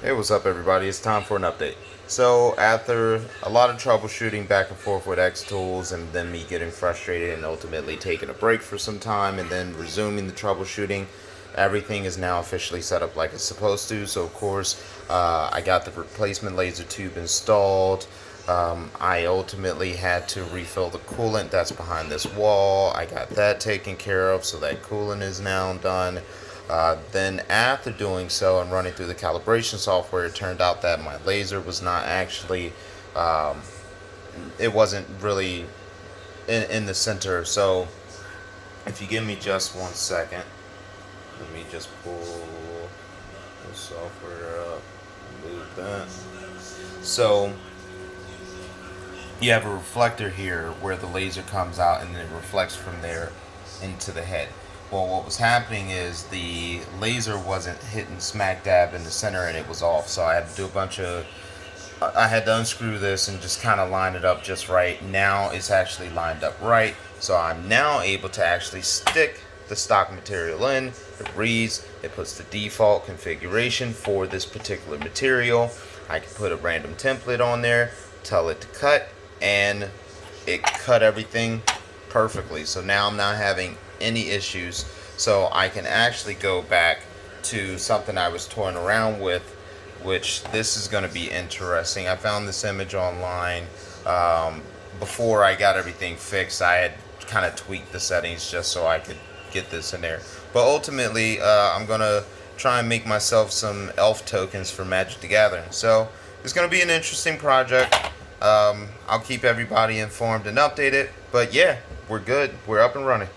Hey, what's up, everybody? It's time for an update. So, after a lot of troubleshooting back and forth with X Tools, and then me getting frustrated and ultimately taking a break for some time, and then resuming the troubleshooting, everything is now officially set up like it's supposed to. So, of course, I got the replacement laser tube installed. I ultimately had to refill the coolant that's behind this wall. I got that taken care of, so that coolant is now done. Then after doing so and running through the calibration software, it turned out that my laser was not actually, um, it wasn't really in the center. So if you give me just 1 second, let me just pull the software up, move that. So you have a reflector here where the laser comes out and then it reflects from there into the head. Well, what was happening is the laser wasn't hitting smack dab in the center and it was off. So I had to do a bunch of, I had to unscrew this and just kind of line it up just right. Now it's actually lined up right. So I'm now able to actually stick the stock material in. It reads, it puts the default configuration for this particular material. I can put a random template on there, tell it to cut, and it cut everything perfectly. So now I'm not having any issues. So I can actually go back to something I was toying around with, which this is going to be interesting. I found this image online. Before I got everything fixed, I had kind of tweaked the settings just so I could get this in there. But ultimately, I'm going to try and make myself some elf tokens for Magic the Gathering. So it's going to be an interesting project. I'll keep everybody informed and updated. But yeah, we're good. We're up and running.